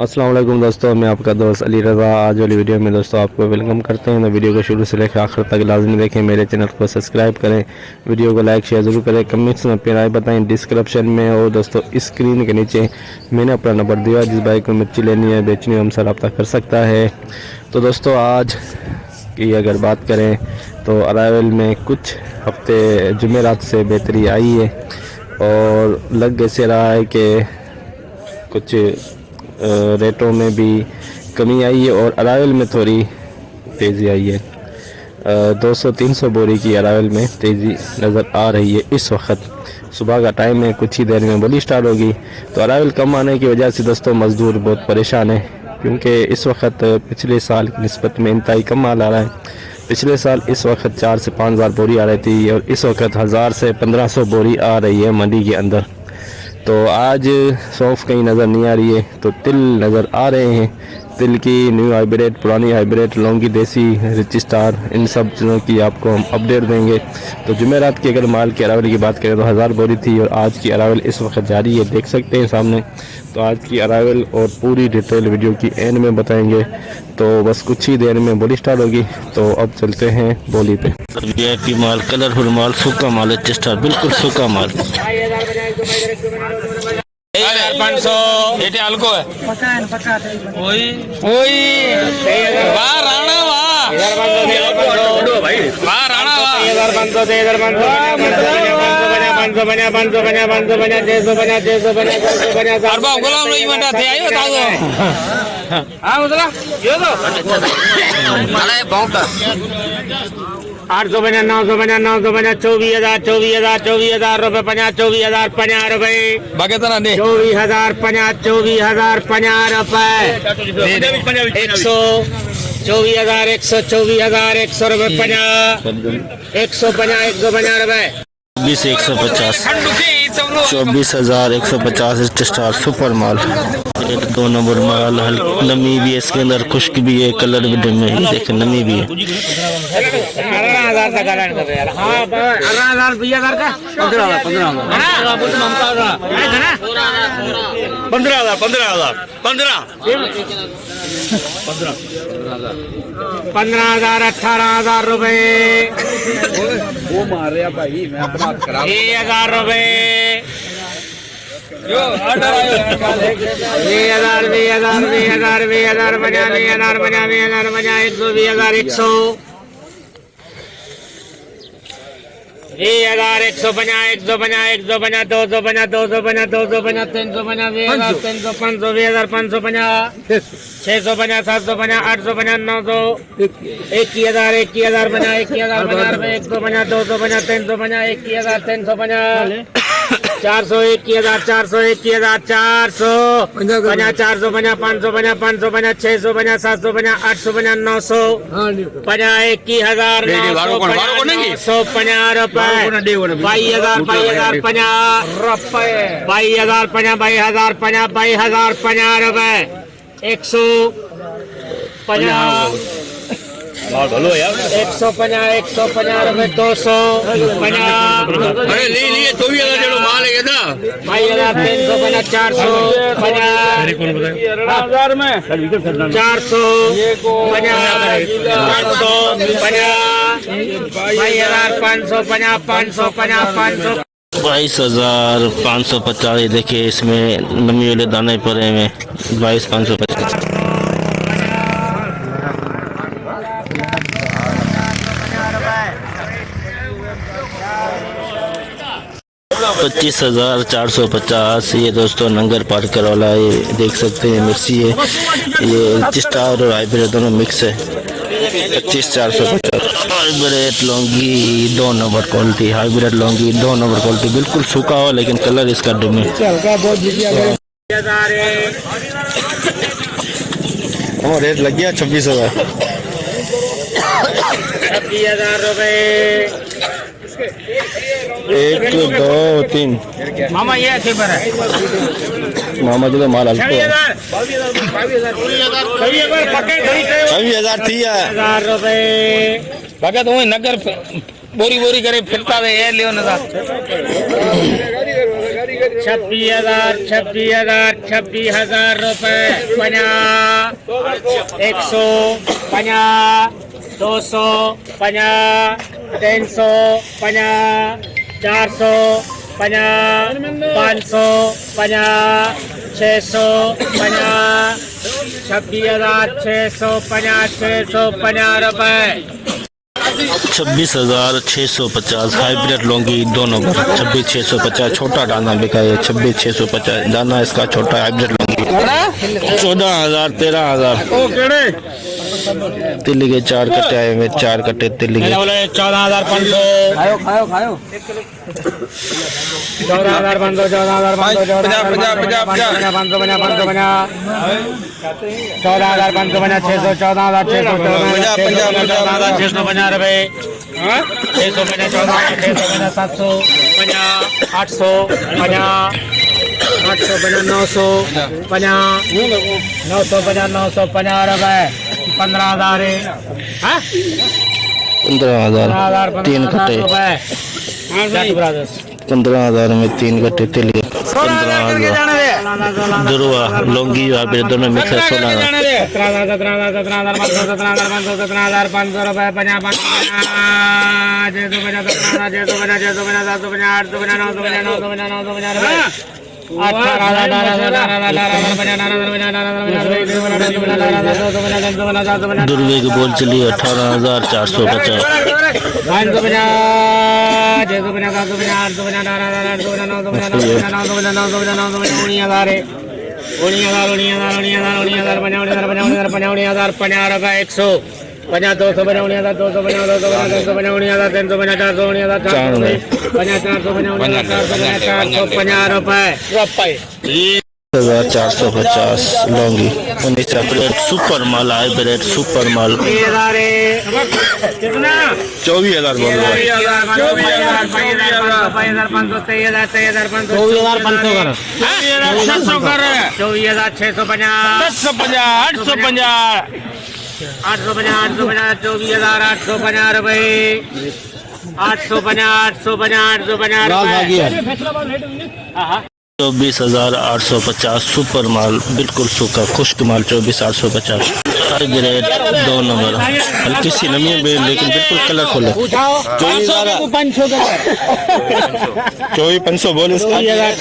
अस्सलाम वालेकुम दोस्तों, मैं आपका दोस्त अली रज़ा। आज वाली वीडियो में दोस्तों आपको वेलकम करते हैं। तो वीडियो को शुरू से लेकर आखिर तक लाजमी देखें, मेरे चैनल को सब्सक्राइब करें, वीडियो को लाइक शेयर ज़रूर करें, कमेंट्स में अपनी राय बताएं डिस्क्रिप्शन में। और दोस्तों स्क्रीन के नीचे मैंने अपना नंबर दिया, जिस भाई को मिर्ची लेनी है बेचनी है हमसे रब्ता कर सकता है। तो दोस्तों आज की अगर बात करें तो अराइवल में कुछ हफ्ते जुमेरात से बेहतरी आई है और लग ऐसे रहा है कि कुछ रेटों में भी कमी आई है और अराइवल में थोड़ी तेज़ी आई है। 200-300 बोरी की अराइवल में तेज़ी नज़र आ रही है। इस वक्त सुबह का टाइम है, कुछ ही देर में बोली स्टार्ट होगी। तो अराइवल कम आने की वजह से दोस्तों मज़दूर बहुत परेशान है, क्योंकि इस वक्त पिछले साल की निस्बत में इंतहाई कम माल आ रहा है। पिछले साल इस वक्त 4 से 5 हज़ार बोरी आ रही थी और इस वक्त 1000 से 1500 बोरी आ रही है मंडी के अंदर। तो आज सौंफ कहीं नज़र नहीं आ रही है, तो तिल नज़र आ रहे हैं। तिल की न्यू हाइब्रिड, पुरानी हाइब्रिड, लौंगी, देसी, रिच स्टार, इन सब चीज़ों की आपको हम अपडेट देंगे। तो जुमेरात की अगर माल की अरावल की बात करें तो 1000 बोरी थी और आज की अरावल इस वक्त जारी है, देख सकते हैं सामने। तो आज की अरावल और पूरी डिटेल वीडियो की एंड में बताएंगे। तो बस कुछ ही देर में बोली स्टार्ट होगी। तो अब चलते हैं बोली पे। VIP माल, कलरफुल माल, सूखा माल, स्टार, बिल्कुल सूखा माल। 500 एटे हल्को है ओई ओई वाह राणा वाह वाह राणा वाह 500 अरबा गुलाम नहीं बना थे आयो ताजो हां मतलब यो तो अरे बहुत 800 बना 900 बना 900 बना 24,000 रुपए 50 रुपए बाकी तो ना दे 24,000 50 रुपए 100 24,000 100 रुपए 150 रुपए 150 24,150 स्टार सुपर माल। एक 2 नंबर माल, नमी भी है इसके अंदर, खुश्क भी है, कलर भी डिम है, देखें नमी भी है। 18,000 का गारंटी कर यार। हां 18,000 20,000 का 15,000 18,000 रुपए वो मार रहा भाई, मैं अपना करा 1,000 रुपए 400 21,000 400 50 400 50 500 50 500 50 600 50 700 50 800 50 900 50 21,000 950 रुपए 22,000 50 रुपए 150 भलो यार 150 रुपए 200 अरे ले लिए 24,000 माल है ना 22,350 400 50 में 400 550 22,550 देखिए, इसमें नमी वाले दाने पड़े हुए 22,550। 25,450 ये दोस्तों नंगर पार्कर वाला, ये देख सकते हैं मिर्ची है, ये स्टार और हाइब्रिड दोनों मिक्स है। 25,450 hybrid Laungi 2 number quality, hybrid Laungi 2 number quality, बिल्कुल सूखा हो लेकिन कलर इसका डिम है। रेट लग गया 26,000 रुपए 1 2 3 मामा ये अच्छे पर है मामा जो माल हल्को है 26,000 थी है 1,000 रुपए बाकी तो नगर बोरी करे फिरता वे ये लियो ना 26,000 रुपए 50 100 50 200 50 300 50 400 50 500 50 600 50 26,650 रुपए 26,650 हाइब्रिड लौंगी 2 नंबर 26,650 छोटा दाना बिका है 26,650 दाना इसका छोटा हाइब्रिड लौंगी 14,000 13,000 तिल्ली के 4 कट्टे आए हुए 4 कट्टे तिल्ली के 14,500 14,500 14,550 रुपए 650 700 800 900 950 रुपए 15,000 15,000 3 कट्टे 15,000 में 3 कट्टे तिल्ली के 15,000 दुर्वा लौंगी हाइब्रिड दोनों मिक्स है 16,000 17,500 रुपए 50 दुर्वे की बोल चली 18,450 1,450 लौंगी 19 हाइब्रिड सुपर माल हाइब्रिड सुपर माल 24,000 बोल रहा है 850 रुपए 24,850 सुपर माल बिल्कुल सूखा खुश्क माल 24,850 हाइब्रिड 2 नंबर हल्की सी नमी है लेकिन बिल्कुल कलरफुल है 24,500 बोले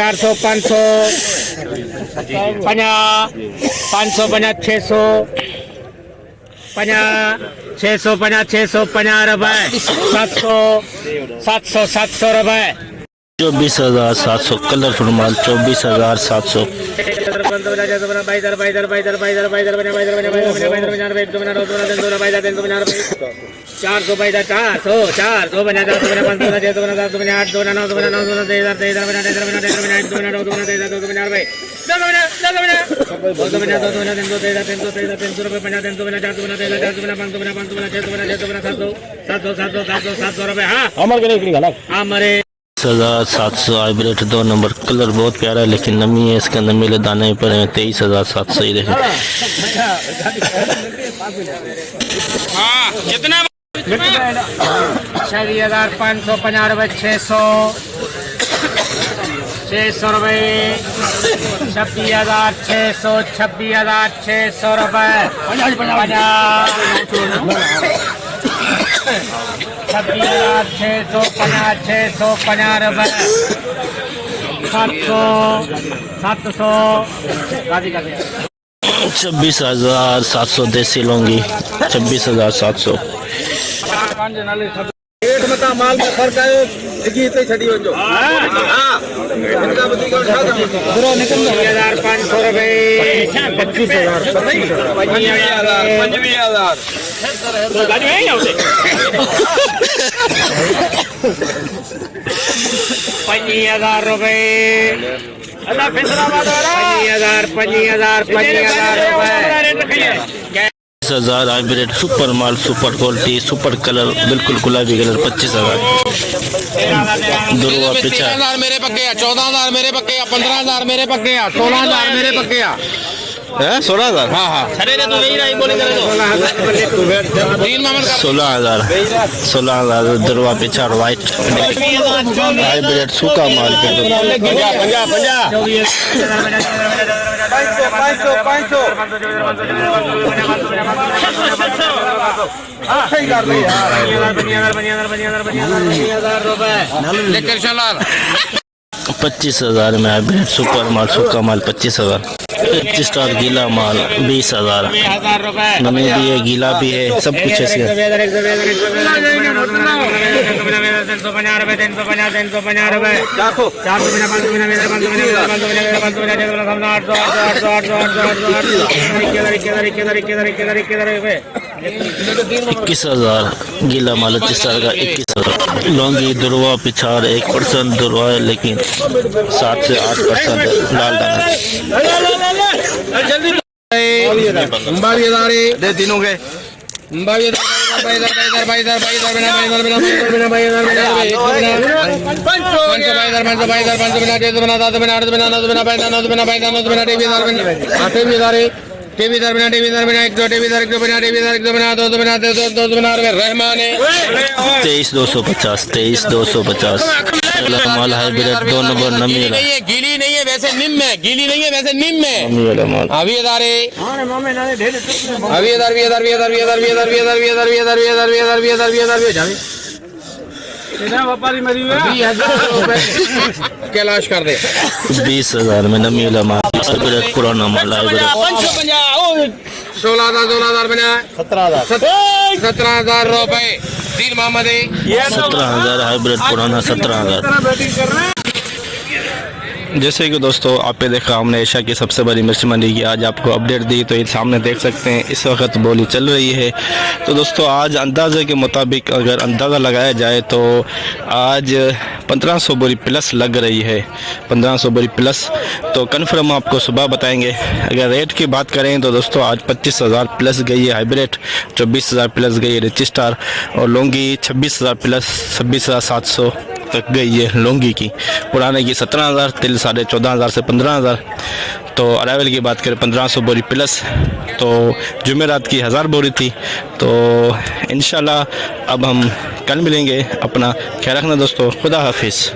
400 500 50 550 600 650 रुपए 700 रुपए 24,700 कलरफुल माल 24,700 हमारे 23,700 हाइब्रिड 2 नंबर कलर बहुत प्यारा है लेकिन नमी है इसके अंदर मेले दाने पर हैं 23,700 ही रहे कितना 6,550 रुपए 600 रुपए 26,600 रुपए 6,650 रुपए 700 26,700 देसी लौंगी 26,700 माल में फर्क आयो छठी वञो 6,500 रुपए 25,000 रुपए 25,000 हाइब्रिड सुपर माल सुपर क्वालिटी सुपर कलर बिल्कुल गुलाबी कलर 25,000 दुर्वा पिछा 13,000 मेरे पक्के 14,000 मेरे पक्के 15,000 मेरे पक्के 16,000 मेरे पक्के 16,000 हाँ हाँ अरे रे तू नहीं रही बोले करे तो 16,000 दुर्वा पिछाड़ वाइट हाइब्रिड सूखा माल के लेकर चला 25,000 में हाइब्रिड सुपर माल सूखा माल 25,000 स्टार गीला माल 20,000 ₹20,000 नमी भी है गीला भी है सब कुछ ऐसे है। 21,000 गीला माल 25,000 का 21,000 लौंगी दुर्वा पिछाड़ 1% दुर्वा है लेकिन 7 से 8% लाल दाना दे तीनों के रहमान 23,250 माल हाइब्रिड 2 नंबर नमी वाला गीली नहीं है वैसे निम में गीली नहीं है वैसे निम में नमी वाला माल अभी इधारे कैलाश कर दे 20,000 में नमी वाला माल हाइब्रिड पुराना माल हाइब्रिड 16,000 बना 17,000 रुपए दिल मोहम्मद 17,000 हाइब्रिड पुराना 17,000 जैसे कि दोस्तों आपने देखा हमने एशिया की सबसे बड़ी मिर्च मंडी की आज आपको अपडेट दी तो ये सामने देख सकते हैं इस वक्त बोली चल रही है। तो दोस्तों आज अंदाजे के मुताबिक अगर अंदाज़ा लगाया जाए तो आज 1500 बोरी प्लस लग रही है 1500 बोरी प्लस। तो कन्फर्म आपको सुबह बताएंगे। अगर रेट की बात करें तो दोस्तों आज 25,000 प्लस गई है हाइब्रिड 24,000 प्लस गई है रिच स्टार और लौंगी 26,000 प्लस 26,700 तक गई है लौंगी की। पुराने की 17,000 तिल 14,500 से 15,000। तो अरावल की बात करें 1500 बोरी प्लस। तो जुमेरात की 1000 बोरी थी। तो इंशाल्लाह अब हम कल मिलेंगे। अपना ख्याल रखना दोस्तों। खुदा हाफिज़।